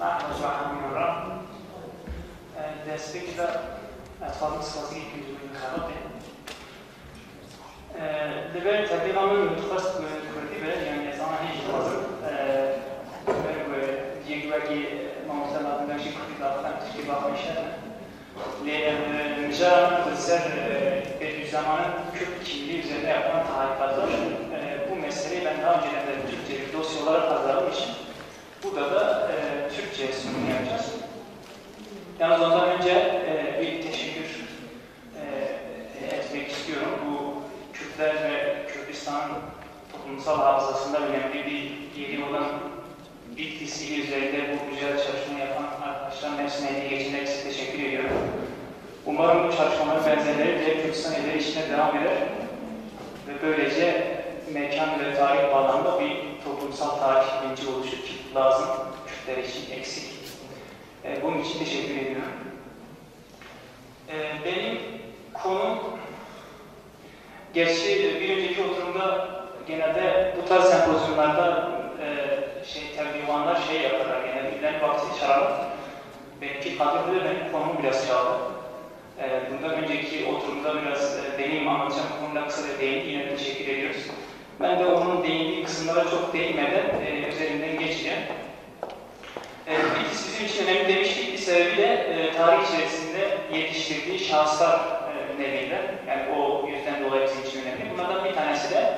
نحن عن مرة دستك ده أطفال مسخصي من خلقه لبعض تقريبا من متخصص كردي بره يعني زمان هيك لازم يجوا ممثلات من شيء كردي داخل تشكيل باقيشة لمجال تسر bir zamanın Kürt kimliği üzerine yapılan tahrikatlar bu meseleyi ben daha önceden de Türkçe dosya olarak hazırladığım için burada da Türkçe sunum yapacağız. Yalnız ondan önce bir teşekkür etmek istiyorum. Bu Kürtler ve Kürdistan'ın toplumsal hafızasında önemli bir yeri olan Bitlis'i üzerinde bu güzel çalışma yapan arkadaşların hepsine eline geçirmek için teşekkür ediyorum. Umarım bu çalışmaların benzerleri de Kürdistan illeri içinde devam eder ve böylece mekan ve tarih bağlamında bir toplumsal tarih bilinci oluşur ki lazım Kürtler için eksik. Bunun için teşekkür ediyorum. Benim konum, gerçi bir önceki oturumda genelde bu tarz sempozyumlarda tercümanlar yaparlar, genelde birilerinin vaktini çalar. Benimki kadroda benim konum biraz çaldı. Bundan önceki oturumda biraz deneyim anlatacağım konuda kısa da değindi, yine de teşekkür ediyoruz. Ben de onun değindiği kısımlara çok değinmeden üzerinden geçeceğim. Bitlis bizim için önemli demiştik, bir sebebi de tarih içerisinde yetiştirdiği şahıslar nedeniyle, yani o yüzden dolayı bizim için önemli. Bunlardan bir tanesi de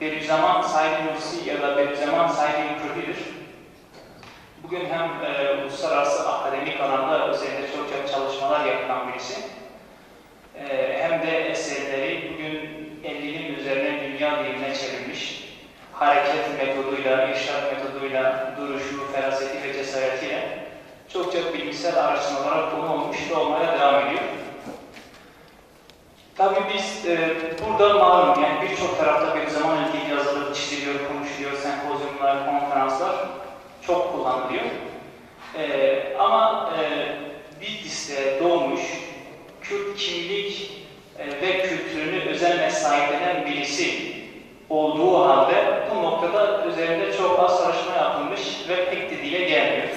Bediüzzaman Said Nursi ya da Bediüzzaman Said Kürdi'dir. Bugün hem uluslararası akademik alanda üzerinde çok çalışmalar yapılan birisi, hem de eserleri bugün 50'nin üzerine dünya diline çevrilmiş, hareket metoduyla, irşad metoduyla, duruşu, feraseti ve cesaretiyle çok bilimsel araştırmalara konu olmuş ve olmaya devam ediyor. Tabii biz burada malum, yani birçok tarafta bir zaman ilgili yazılır, çiziliyor, konuşuluyor, sempozyumlar, konferanslar çok kullanılıyor. Ama Bitlis'te doğmuş, Kürt kimlik ve kültürünü özenle sahiplenen birisi olduğu halde bu noktada üzerinde çok az çalışma yapılmış ve pek de dile gelmiyor.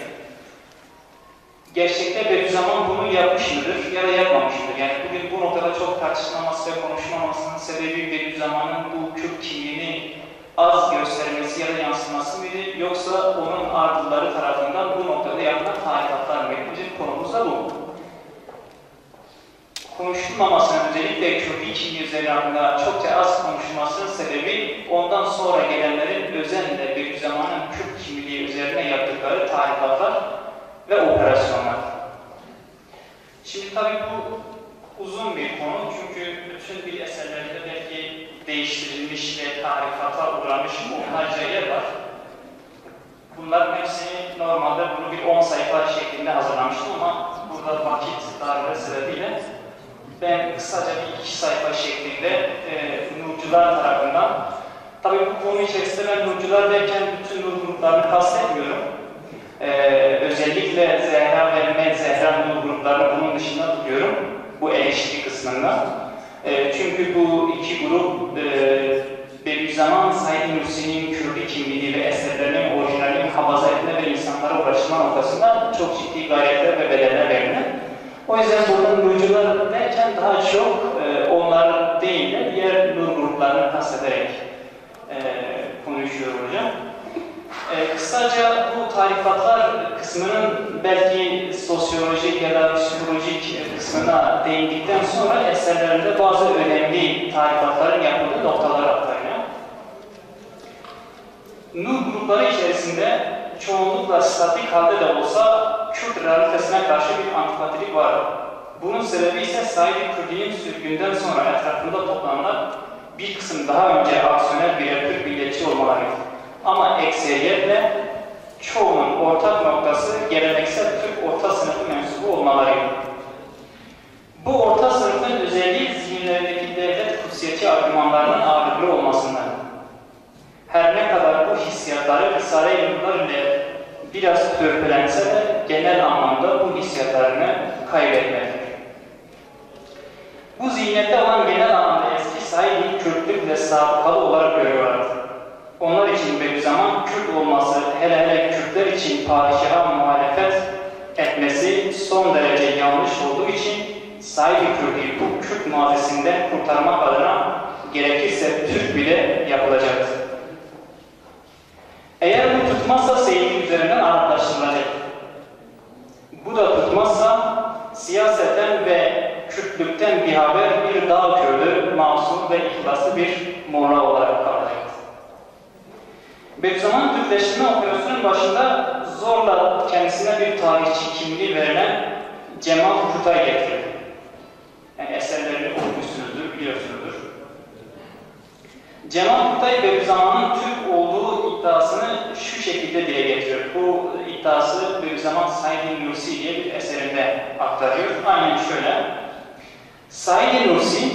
Gerçekte Bediüzzaman bunu yapmış mıdır ya da yapmamış mıdır? Yani bugün bu noktada çok tartışılmaması ve konuşulmamasının sebebi Bediüzzaman'ın bu Kürt kimliğini az göstermesi ya da yansıması mıydı? Yoksa onun ardılları tarafından bu noktada yapılan tarikatlar mıydı? Bizim konumuz da bu. Konuşulmamasının özellikle Kürdi kimliği üzerine hakkında çokça az konuşulmasının sebebi ondan sonra gelenlerin özenle Bediüzzaman'ın Kürt kimliği üzerine yaptıkları tarikatlar ve operasyonlar. Şimdi tabii bu uzun bir konu çünkü bütün bir eserlerinde belki değiştirilmiş ve tarifata uğramış onlarca yer var. Bunların hepsini normalde bunu bir 10 sayfa şeklinde hazırlamıştım ama burada vakit darlığı sebebiyle ben kısaca bir 2 sayfa şeklinde Nurcular tarafından, tabii bu konu içerisinde ben Nurcular derken bütün Nur gruplarını kastetmiyorum. Özellikle Zehra ve Med Zehra Nur gruplarını bunun dışında tutuyorum bu eleştiri kısmında. Çünkü bu iki grup Bediüzzaman Said Nursi'nin Kürdi kimliği ve eserlerinin orijinalini hafaza etme ve insanlara ulaştırma noktasında çok ciddi gayretler ve bedeller verildi. O yüzden burada Nurcular derken daha çok onlar değil de diğer Nur gruplarını kastederek konuşuyor hocam. Kısaca bu tarifatlar kısmının belki sosyolojik ya da psikolojik kısmına değindikten sonra eserlerinde bazı önemli tarifatların yapıldığı noktalar aktarıyor. Nur grupları içerisinde çoğunlukla statik halde de olsa Kürt realitesine karşı bir antipatilik var. Bunun sebebi ise Said Kürdi'nin sürgünden sonra etrafında toplananlar bir kısım daha önce aksiyonel birer Türk milliyetçi olmalarıydı. Ama ekseriyetle çoğunun ortak noktası geleneksel Türk orta sınıfı mensubu olmalarıydı. Bu orta sınıfın özelliği zihinlerindeki devlet kutsiyeti argümanlarının ağırlıklı olmasından. Her ne kadar bu hissiyatları Risale-i Nurlar ile biraz törpülense de genel anlamda bu hissiyatlarını kaybetmelidir. Bu zihniyette olan genel anlamda eski Said Kürtlükle sabıkalı olarak görüyorlardı. onlar için Bediüzzaman Kürt olması, hele hele Kürtler için padişaha muhalefet etmesi son derece yanlış olduğu için Said Kürt'ü bu Kürt mazisinden kurtarmak adına gerekirse Türk bile yapılacaktır. Eğer bu tutmazsa Seyit'i üzerinden Araplaştırılacak. Bu da tutmazsa siyaseten ve Kürtlükten bir haber bir dağ köylü, masum ve ihlaslı bir molla olarak kalacaktır. Bediüzzaman Türkleştirme operasyonunun başında zorla kendisine bir tarihçi kimliği verilen Cemal Kutay getirildi. Yani eserlerini okumuşsunuzdur, biliyorsunuzdur. Cemal Kutay Bediüzzaman'ın Türk olduğu iddiasını şu şekilde dile getiriyor. Bu iddiası Bediüzzaman Said-i Nursi diye bir eserinde aktarıyor. Aynen şöyle. Said-i Nursi,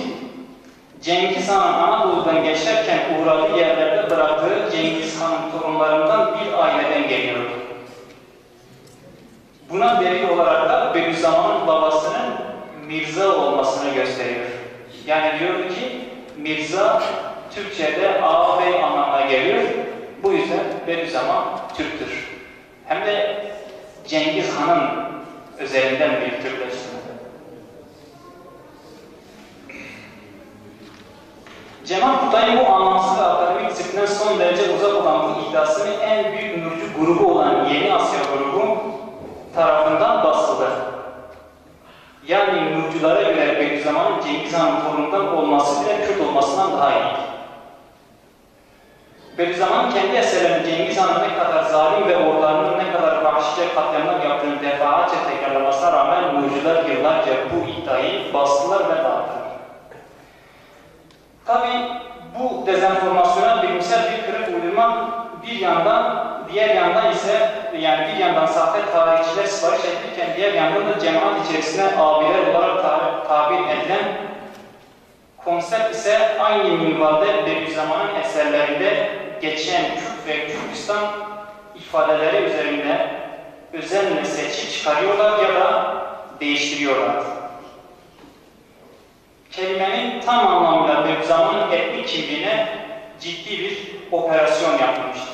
Cengiz Han'ın Anadolu'dan geçerken uğradığı yerlerde bıraktığı Cengiz Han'ın torunlarından bir aileden geliyordu. Buna delil olarak da Bediüzzaman'ın babasının Mirza olmasını gösteriyor. Yani diyor ki Mirza Türkçe'de ağa bey anlamına geliyor. Bu yüzden Bediüzzaman Türktür. Hem de Cengiz Han'ın özelinden bir Türkleştirme. Cemal Kutay'ın bu anlamsız ve akademik disiplinden son derece uzak olan bu iddiasını en büyük Nurcu grubu olan Yeni Asya grubu tarafından basıldı. Yani Nurculara göre Bediüzzaman'ın Cengiz Han'ın torunundan olması bile Kürt olmasından daha iyi. Bediüzzaman kendi eserlerinde Cengiz Han'ın ne kadar zalim ve ordularının ne kadar vahşice katliamlar yaptığını defaatçe tekrarlamasına rağmen Nurcular yıllarca bu iddiayı bastılar ve dağıttılar. Tabi bu dezenformasyona bilimsel bir kırık uydurma bir yandan, diğer yandan ise yani bir yandan sahte tarihçiler sipariş edilirken diğer yandan da cemaat içerisinde abiler olarak tabir edilen konsept ise aynı minvalde Bediüzzaman'ın eserlerinde geçen Kürt ve Kürtistan ifadeleri üzerinde özenle seçip çıkarıyorlar ya da değiştiriyorlar. Kelimenin tam anlamıyla Bediüzzaman'ın etnik kimliğine ciddi bir operasyon yapılmıştır.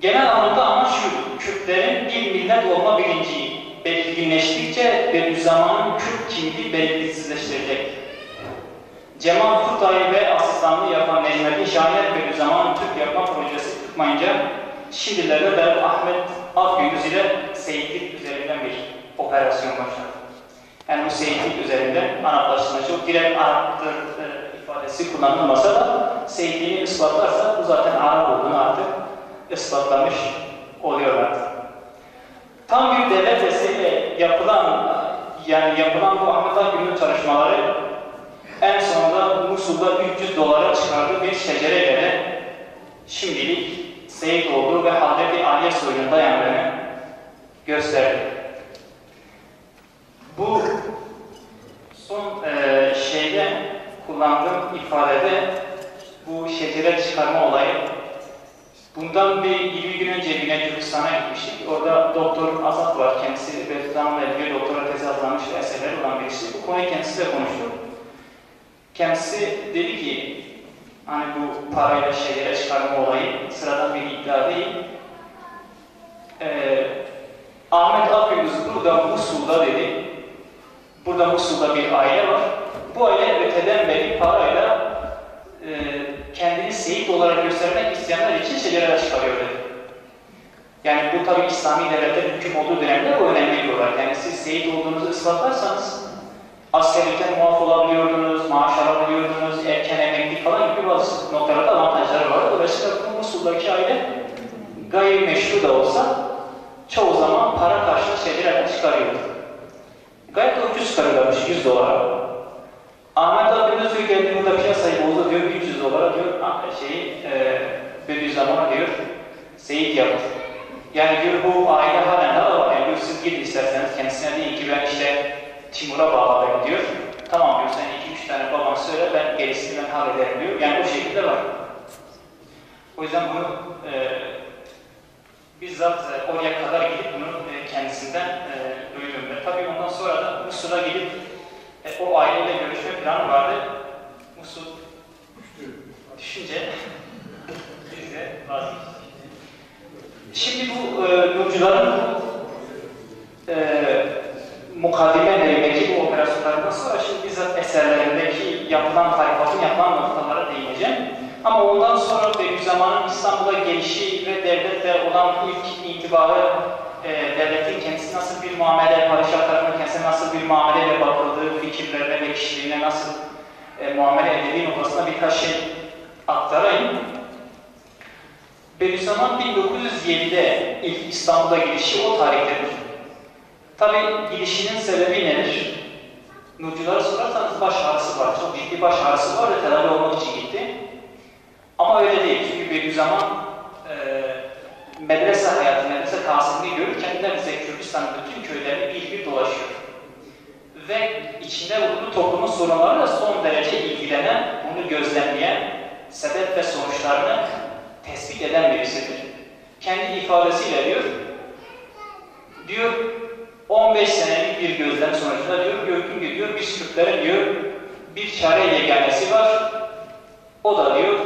Genel anlamda ama şu, Kürtlerin bir millet olma bilinci belirginleştikçe Bediüzzaman'ın Kürt kimliği belirsizleştirecek. Cemal Kutay ve asistanlığı yapan Necmettin Şahiner Bediüzzaman'ın Türk yapma projesi tutmayınca şimdilerde de Ahmet Akgündüz ile Seyitlik üzerinden bir operasyon başladı. Yani bu Seyitlik üzerinden Araplaştırma çok direkt Arap'tır ifadesi kullanılmasa da Seyitliğini ispatlarsa bu zaten Arap olduğunu artık ispatlamış oluyorlar. Tam bir devlet desteğiyle yapılan bu Ahmet Akgün'ün çalışmaları en sonunda Musul'da $300 çıkardığı bir şecere göre şimdilik Seyit olduğu ve Hazreti Ali'ye soyunun dayandığını gösterdi. Bu son şeyde kullandığım ifadede bu şecere çıkarma olayı bundan bir 20 gün önce Güney Türkistan'a gitmiştik. Orada Doktor Azat var. Kendisi Bediüzzaman'la ilgili doktora tezi hazırlamış ve eserleri olan birisi. Bu konuyu kendisiyle konuştuk. Kendisi dedi ki hani bu parayla şecere çıkarma olayı sıradan bir iddia değil. Ahmet Akgündüz burada Musul'da dedi. Burada Musul'da bir aile var. Bu aile öteden beri parayla kendini seyit olarak göstermek isteyenler için şecereler çıkarıyor dedi. Yani bu tabi İslami devletlerin hüküm olduğu dönemde bu önemli bir olay. Yani siz seyit olduğunuzu ispatlarsanız askerlikten muaf olabiliyordunuz, maaş alabiliyordunuz, erken emeklilik falan gibi bazı noktalarda avantajları var. Dolayısıyla bu Musul'daki aile gayrimeşru da olsa çoğu zaman para karşılığı şecereler çıkarıyordu. Gayet ucuz çıkarıyorlarmış $100. Ahmet Akgündüz diyor geldi burada piyasayı bozdu diyor $300 diyor Bediüzzaman'a diyor Seyit yaptı. Yani diyor bu aile halen daha var. Yani diyor siz gidin isterseniz kendisine deyin ki ben işte Timur'a bağladım diyor. Tamam diyor sen 2-3 tane baban söyle ben gerisini ben hallederim diyor. Yani o şekilde var. O yüzden bunu bizzat oraya kadar gidip bunu kendisinden duydum. Ve tabii ondan sonra da Musul'a gidip o aileyle görüşme planı vardı. Musul düşünce vazgeçtik. Şimdi bu Nurcuların mukaddime devindeki bu operasyonlardan sonra şimdi bizzat eserlerindeki yapılan tarifatın yapılan noktalara değineceğim. Ama ondan sonra Bediüzzaman'ın İstanbul'a gelişi ve devletle olan ilk intibarı, devletin kendisi nasıl bir muamele, Paris şartlarında kendisine nasıl bir muameleyle bakıldığı, fikirlerine ve kişiliğine nasıl muamele edildiği noktasında birkaç şey aktarayım. Bediüzzaman 1907'de ilk İstanbul'a gelişi o tarihtedir. Tabi gidişinin sebebi nedir? Nurculara sorarsanız baş ağrısı var, çok ciddi baş ağrısı var ve tedavi olmak için gitti. Ama öyle değil, çünkü Bediüzzaman medrese hayatı, medrese tahsilini görürken neredeyse Kürdistan'ın bütün köylerini bir dolaşıyor. Ve içinde bulunduğu toplumun sorunlarıyla son derece ilgilenen, bunu gözlemleyen, sebep ve sonuçlarını tespit eden birisidir. Kendi ifadesiyle diyor 15 senelik bir gözlem sonucunda gördüm ki diyor biz Kürtlerin diyor bir çare yeganesi var. O da diyor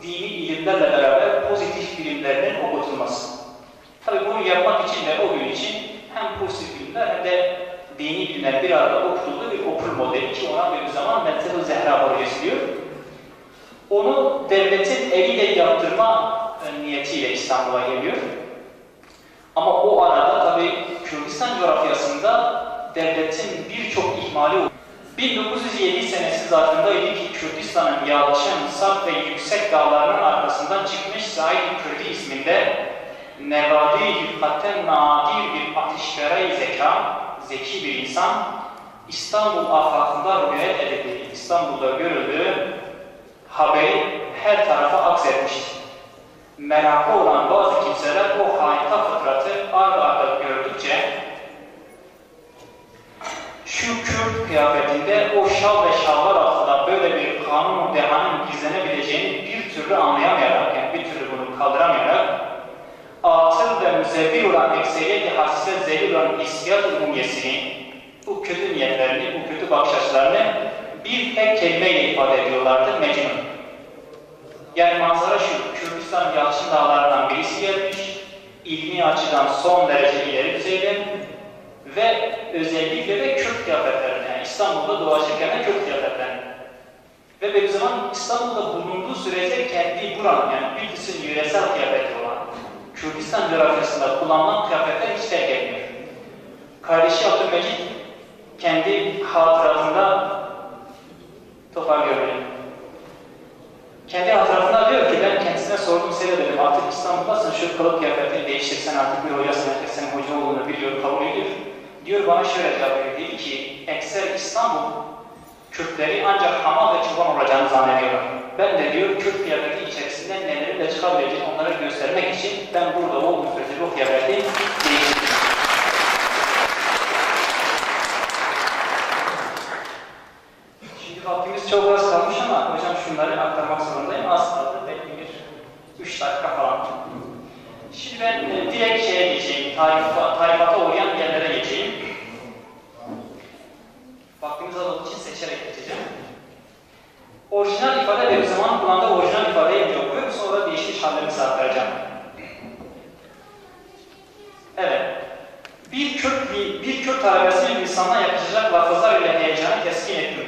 dini ilimlerle beraber pozitif bilimlerinin okutulması. Tabi bunu yapmak için de o gün için hem pozitif bilimler hem de dini bilimler bir arada okutulduğu bir okul modeli ki ona bir zaman Mekteb-i Zehra projesi diyor. Onu devletin eliyle yaptırma niyetiyle İstanbul'a geliyor. Ama o arada tabi Kürdistan coğrafyasında devletin birçok ihmali oldu. 1907 senesi zarfındaydı ki Kürdistan'ın Yalçın, Saf ve Yüksek dağlarının arkasından çıkmış Said Kürdi isminde nevadi yılkatten nadir bir ateşvere zeka, zeki bir insan İstanbul afakında rüyet edildiği, İstanbul'da görüldüğü haberi her tarafa aksetmişti. Merakı olan bazı kimseler o harika fıtratı ard arda gördükçe şu Kürt kıyafetinde o şal ve şalvar altında böyle bir kanun dehanın gizlenebileceğini bir türlü anlayamayarak, yani bir türlü bunu kaldıramayarak atıl ve müzevvir olan ekseriyet-i hasise zelil olan hissiyat-ı umumiyesini, bu kötü niyetlerini, bu kötü bakış açılarını bir tek kelimeyle ifade ediyorlardı, Mecnun. Yani manzara şu, Kürdistan Yalçın Dağları'ndan birisi gelmiş, ilmi açıdan son derece ileri düzeyde ve özellikle de Kürt kıyafetlerine, yani İstanbul'da dolaşırken de Kürt kıyafetlerine. Ve Bediüzzaman İstanbul'da bulunduğu sürece kendi buranın, yani Bitlis'in yöresel kıyafeti olan Kürdistan coğrafyasında kullanılan kıyafetler hiç terk etmiyor. Kardeşi Abdülmecid kendi hatıratında toparlıyor beni. Kendi hatıratında diyor ki ben kendisine sordum, seyredelim artık İstanbul'dasın, şu kılık kıyafetini değiştirsen artık bir hocasın, herkes senin hoca olduğunu biliyor, kabul ediyor. Diyor bana şöyle cevap veriyor, dedi ki ekser İstanbul Kürtleri ancak hamal ve çoban olacağını zannediyorlar. Ben de diyor Kürt kıyafeti içerisinden nelerin de çıkabileceğini onlara göstermek için ben burada olduğum sürece o kıyafeti değiştirdim. Şimdi vaktimiz çok az kalmış ama hocam şunları aktarmak zorundayım. Az kaldı, belki bir 3 dakika falan. Şimdi ben direkt şeye geçeyim, tarifata uğrayan yerlere geçeyim. Vaktimiz az olduğu için seçerek geçeceğim. Orijinal ifade ve bir zaman kullandığı orijinal ifadeyi önce okuyorum, sonra değişmiş hallerini aktaracağım. Evet. Bir Kürt talebesinin lisanına yakışacak lafızlar ile heyecanı teskin ettim.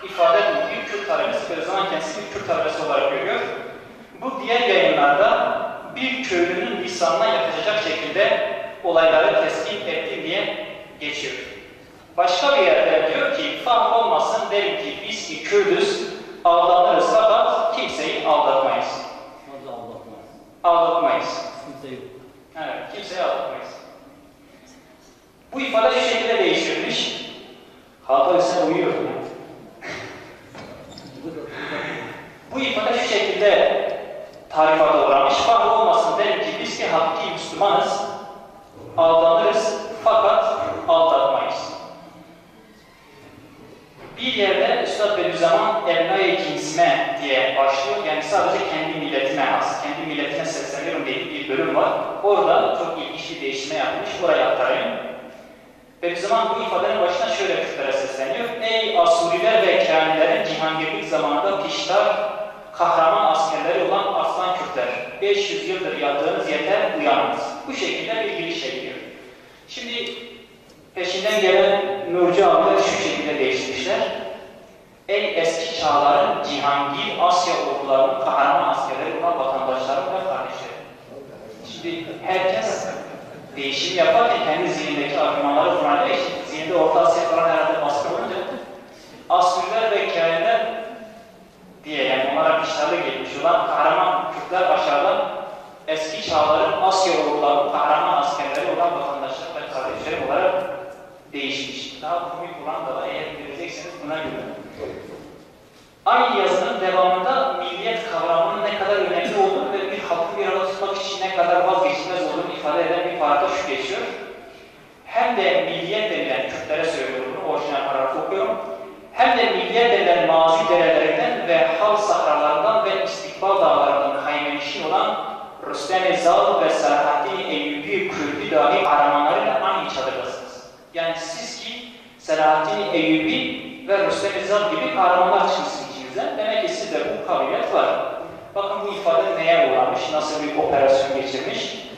İfade bu. Bir Kürt talebesi, bir zaman kendisi bir Kürt talebesi olarak görüyor. Bu diğer yayınlarda bir köylünün lisanına yakışacak şekilde olayları teskin ettim diye geçiyor. Başka bir yerde diyor ki, fark olmasın derim ki biz ki Kürdüz, aldanırız fakat kimseyi aldatmayız. Nasıl aldatmayız? Aldatmayız. Kimseyi. Evet, kimseyi aldatmayız. Bu ifade şu şekilde değiştirilmiş. Hatta sen uyuyorsun ya. Bu ifade şu şekilde tarifata uğramış. Fark olmasın derim ki biz ki hakiki Müslümanız, aldanırız fakat aldatmayız. Bir yerde Üstad Bediüzzaman Ebnai Cinsime diye başlıyor. Yani sadece kendi milletine has, kendi milletine sesleniyorum diye bir bölüm var. Orada çok ilginç bir değiştirme yapmış. Oraya aktarayım. Bediüzzaman bu ifadenin başına şöyle Kürtlere sesleniyor. Ey Asuriler ve Kânilerin cihangirlik zamanında piştar, kahraman askerleri olan Arslan Kürtler. Ey 500 yıldır yattığınız yeter, uyanınız. Bu şekilde bir giriş yapıyor. Şimdi peşinden gelen Nurcu abiler şu şekilde değiştirmişler. Ey eski çağların Cihangir, Asya ordularının kahraman askerleri, buna vatandaşlarım ve kardeşlerim. Şimdi herkes değişim yaparken kendi zihnindeki argümanları kullanıyor. Zihninde Orta Asya falan herhalde baskı olunca Asürler ve Kâhinler diye, yani onlara kışlarla gelmiş olan kahraman Kürtler aşağıdan eski çağların Asya ordularının kahraman askerleri olan vatandaşlar ve kardeşlerim olarak değişmiş. Daha komik olan da eğer bilecekseniz buna göre. Aynı yazının devamında milliyet kavramının ne kadar önemli olduğunu ve bir halkı bir arada tutmak için ne kadar vazgeçilmez olduğunu ifade eden bir parça şu geçiyor. Hem de milliyet denilen, Kürtlere söylüyorum bunu, orijinal paragrafı okuyorum. Hem de milliyet denilen mazi derelerinden ve hal sahralarından ve istikbal dağlarından haymenişin olan Rüstem-i Zal ve Selahaddin Eyyubi Kürtü dahi kahramanlarıyla aynı çadırdasınız. Yani siz ki Selahaddin Eyyubi ve Rüstem-i Zal gibi kahramanlar çıkmışsınız içinizden. Demek ki sizde bu kabiliyet var. Bakın bu ifade neye uğramış, nasıl bir operasyon geçirmiş.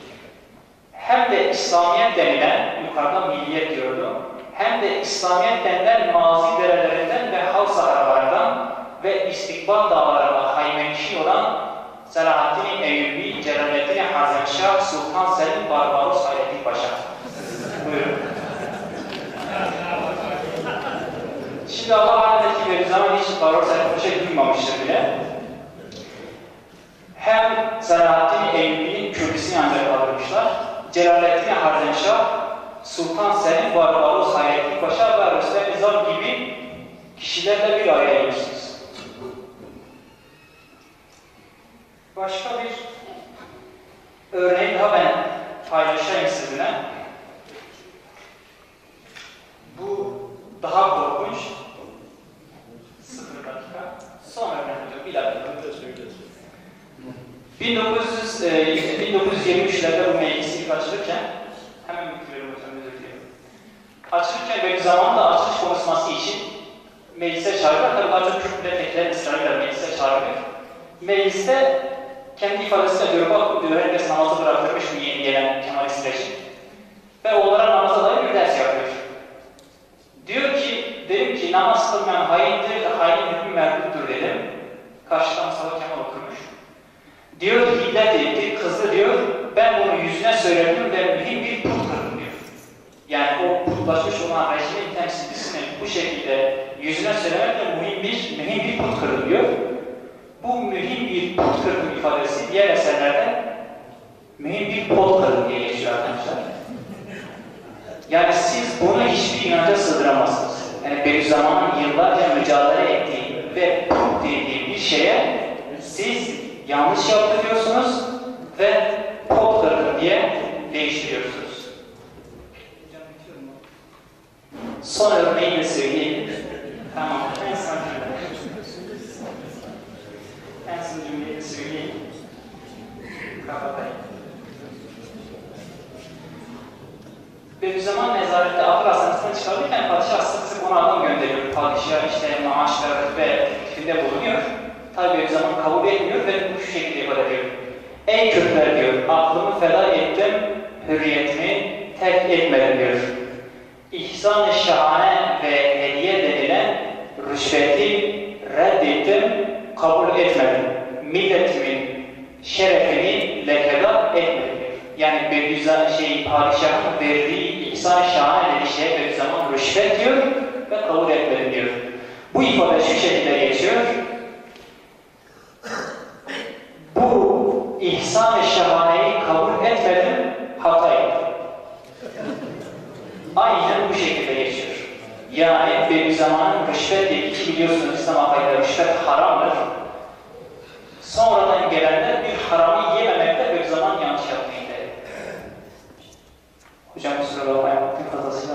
Hem de İslamiyet denilen, yukarıda milliyet diyordu, hem de İslamiyet denilen mazi derelerinden ve hal sahralarından ve istikbal dağlarına haymenişi olan Selahaddin Eyyubi, Celaleddin Hazenşah, Sultan Selim Barbaros Hayrettin Paşa. Buyurun. Şimdi Allah halindeki Bediüzzaman hiç Barbaros Hayrettin Paşa'yı duymamıştır bile. Hem Selahaddin Eyyubi'nin Kürdisini ancak kaldırmışlar, Celaleddin Hazenşah, Sultan Selim Barbaros Hayrettin Paşa ve Rüstem-i Zal gibi kişilerle bir araya gelmişsiniz. Başka bir örneği daha ben paylaşayım sizinle. Bu daha korkunç. 0 dakika. Son örnek hocam. Bir dakika. 1923'lerde bu meclisi ilk açılırken, hemen bitiriyorum hocam, özür dilerim. Açılırken böyle zamanda açılış konuşması için meclise çağırıyorlar. Tabii daha çok Kürt milletvekilleri ısrarıyla meclise çağırıyor. Mecliste kendi ifadesine diyor, bak diyor, herkes namazı bırakırmış bu yeni gelen Kemalist rejim. Ve onlara namaza dair bir ders yapıyor. Diyor ki, dedim ki namaz kılmayan haindir, hain hükmü merduttur dedim. Karşıdan Mustafa Kemal oturmuş. Diyor ki hiddet etti, kızdı diyor, ben bunu yüzüne söyledim ve mühim bir put kırdım diyor. Yani o putlaşmış olan rejimin temsilcisini bu şekilde yüzüne söylemekle mühim bir put kırdım diyor. Bu mühim bir put kırdım ifadesi diğer eserlerde mühim bir pot kırdım diye geçiyor arkadaşlar. Yani siz bunu hiçbir inanca sığdıramazsınız. Yani Bediüzzaman'ın yıllarca mücadele ettiği ve put dediği bir şeye siz yanlış yaptırıyorsunuz ve pot kırdım diye değiştiriyorsunuz. Son örneği de söyleyeyim. Tamam, en son cümleyi de söyleyeyim. Kapatayım. Bediüzzaman nezarette akıl hastanesine çıkarırken padişah sık sık ona adam gönderiyor. Padişah işte maaş ve teklifinde bulunuyor. Tabi Bediüzzaman kabul etmiyor ve bu şekilde ifade ediyor. Ey Kürtler diyor, aklımı feda ettim, hürriyetimi terk etmedim diyor. İhsan-ı şahane ve hediye denilen rüşveti reddettim, kabul etmedim. Milletimin şerefini lekedat etmedim diyor. Yani padişahın verdiği ihsan-ı şahane dediği şeye Bediüzzaman rüşvet diyor ve kabul etmedim diyor. Bu ifade şu şekilde geçiyor. Bu ihsan-ı şahaneyi kabul etmedim, hataydı. Aynen bu şekilde geçiyor. Yani Bediüzzaman'ın rüşvet dediği ki biliyorsunuz İslam akayında rüşvet haramdır. Sonradan gelenler bir haramı yememekte Bediüzzaman yanlış yaptığını. Hocam kusura bakmayın, vaktin fazlasıyla